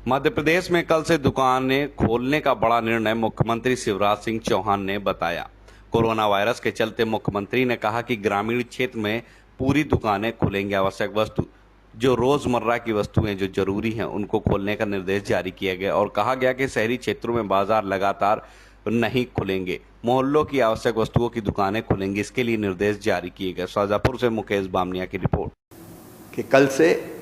मध्य प्रदेश में कल से दुकानें खोलने का बड़ा निर्णय मुख्यमंत्री शिवराज सिंह चौहान ने बताया। कोरोना वायरस के चलते मुख्यमंत्री ने कहा कि ग्रामीण क्षेत्र में पूरी दुकानें खुलेंगी। आवश्यक वस्तु जो रोजमर्रा की वस्तुएं जो जरूरी हैं उनको खोलने का निर्देश जारी किया गया और कहा गया कि शहरी क्षेत्रों में बाजार लगातार नहीं खुलेंगे, मोहल्लों की आवश्यक वस्तुओं की दुकानें खुलेंगी। इसके लिए निर्देश जारी किए गए। शाजापुर से मुकेश बामनिया की रिपोर्ट। कि कल से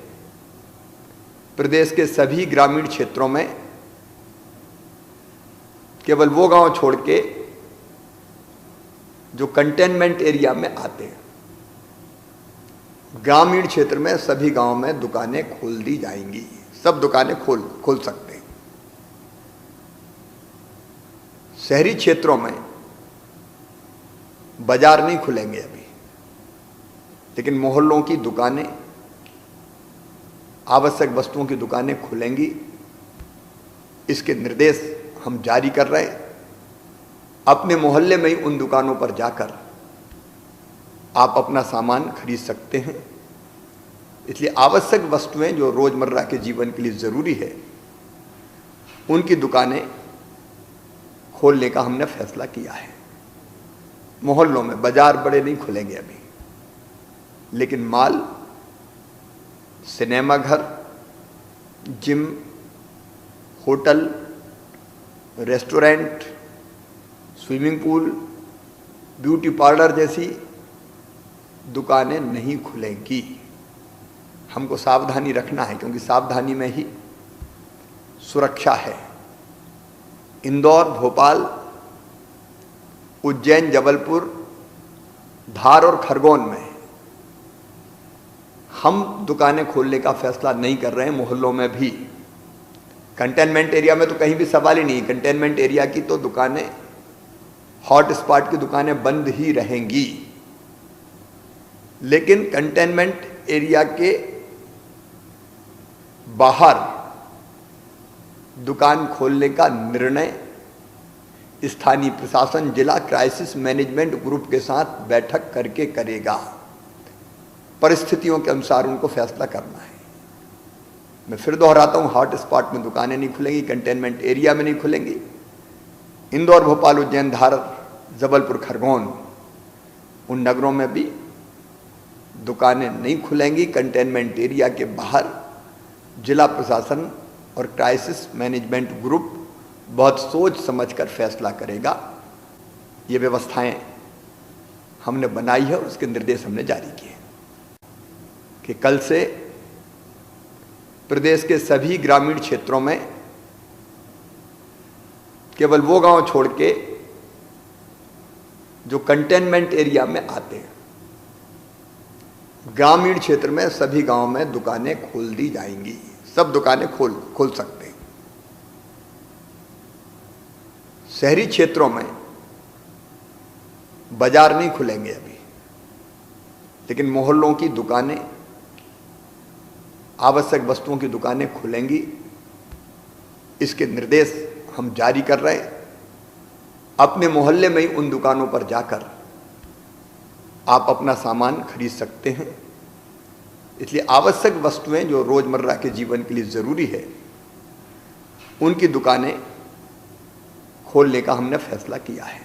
प्रदेश के सभी ग्रामीण क्षेत्रों में केवल वो गांव छोड़ के जो कंटेनमेंट एरिया में आते हैं, ग्रामीण क्षेत्र में सभी गांव में दुकानें खोल दी जाएंगी। सब दुकानें खोल सकते हैं। शहरी क्षेत्रों में बाजार नहीं खुलेंगे अभी, लेकिन मोहल्लों की दुकानें, आवश्यक वस्तुओं की दुकानें खुलेंगी। इसके निर्देश हम जारी कर रहे हैं। अपने मोहल्ले में ही उन दुकानों पर जाकर आप अपना सामान खरीद सकते हैं। इसलिए आवश्यक वस्तुएं जो रोजमर्रा के जीवन के लिए जरूरी है, उनकी दुकानें खोलने का हमने फैसला किया है। मोहल्लों में बाजार बड़े नहीं खुलेंगे अभी, लेकिन माल, सिनेमा घर, gym, hotel, restaurant, swimming pool, beauty parlour जैसी दुकानें नहीं खुलेंगी। हमको सावधानी रखना है, क्योंकि सावधानी में ही सुरक्षा है। इंदौर, भोपाल, उज्जैन, जबलपुर, धार और खरगोन में हम दुकानें खोलने का फैसला नहीं कर रहे हैं। मोहल्लों में भी, कंटेनमेंट एरिया में तो कहीं भी सवाल ही नहीं। कंटेनमेंट एरिया की तो दुकानें, हॉट स्पॉट की दुकानें बंद ही रहेंगी। लेकिन कंटेनमेंट एरिया के बाहर दुकान खोलने का निर्णय स्थानीय प्रशासन जिला क्राइसिस मैनेजमेंट ग्रुप के साथ बैठक करके करेगा। परिस्थितियों के अनुसार उनको फैसला करना है। मैं फिर दोहराता हूं, हॉट स्पॉट में दुकानें नहीं खुलेंगी, कंटेनमेंट एरिया में नहीं खुलेंगी। इंदौर, भोपाल, उज्जैन, धार, जबलपुर, खरगोन, उन नगरों में भी दुकानें नहीं खुलेंगी। कंटेनमेंट एरिया के बाहर जिला प्रशासन और क्राइसिस मैनेजमेंट ग्रुप बहुत सोच समझकर फैसला करेगा। ये व्यवस्थाएं हमने बनाई है, उसके निर्देश हमने जारी किए कि कल से प्रदेश के सभी ग्रामीण क्षेत्रों में केवल वो गांव छोड़ के जो कंटेनमेंट एरिया में आते हैं, ग्रामीण क्षेत्र में सभी गांव में दुकानें खोल दी जाएंगी। सब दुकानें खोल सकते हैं। शहरी क्षेत्रों में बाजार नहीं खुलेंगे अभी, लेकिन मोहल्लों की दुकानें, आवश्यक वस्तुओं की दुकानें खुलेंगी। इसके निर्देश हम जारी कर रहे हैं। अपने मोहल्ले में ही उन दुकानों पर जाकर आप अपना सामान खरीद सकते हैं। इसलिए आवश्यक वस्तुएं जो रोजमर्रा के जीवन के लिए जरूरी है, उनकी दुकानें खोलने का हमने फैसला किया है।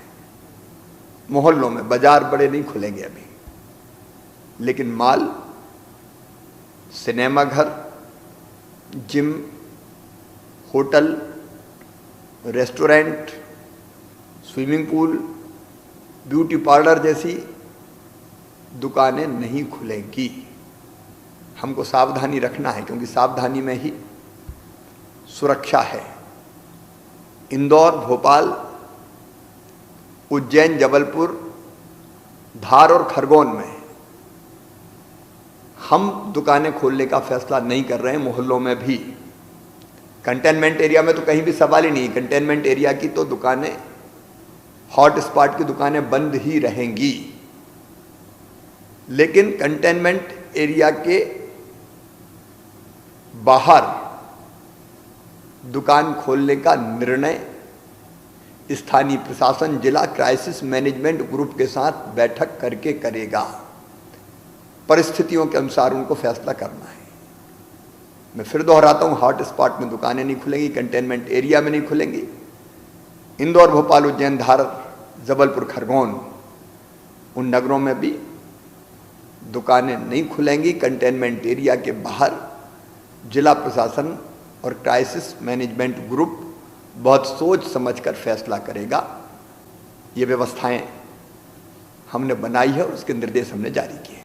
मोहल्लों में बाजार बड़े नहीं खुलेंगे अभी, लेकिन माल, सिनेमा घर, gym, hotel, restaurant, swimming pool, beauty parlour जैसी दुकानें नहीं खुलेंगी। हमको सावधानी रखना है, क्योंकि सावधानी में ही सुरक्षा है। इंदौर, भोपाल, उज्जैन, जबलपुर, धार और खरगोन में हम दुकानें खोलने का फैसला नहीं कर रहे हैं। मोहल्लों में भी, कंटेनमेंट एरिया में तो कहीं भी सवाल ही नहीं। कंटेनमेंट एरिया की तो दुकानें, हॉट स्पॉट की दुकानें बंद ही रहेंगी। लेकिन कंटेनमेंट एरिया के बाहर दुकान खोलने का निर्णय स्थानीय प्रशासन जिला क्राइसिस मैनेजमेंट ग्रुप के साथ बैठक करके करेगा। परिस्थितियों के अनुसार उनको फैसला करना है। मैं फिर दोहराता हूँ, हॉट स्पॉट में दुकानें नहीं खुलेंगी, कंटेनमेंट एरिया में नहीं खुलेंगी। इंदौर, भोपाल, उज्जैन, धार, जबलपुर, खरगोन, उन नगरों में भी दुकानें नहीं खुलेंगी। कंटेनमेंट एरिया के बाहर जिला प्रशासन और क्राइसिस मैनेजमेंट ग्रुप बहुत सोच समझकर फैसला करेगा। ये व्यवस्थाएं हमने बनाई है और उसके निर्देश हमने जारी किए।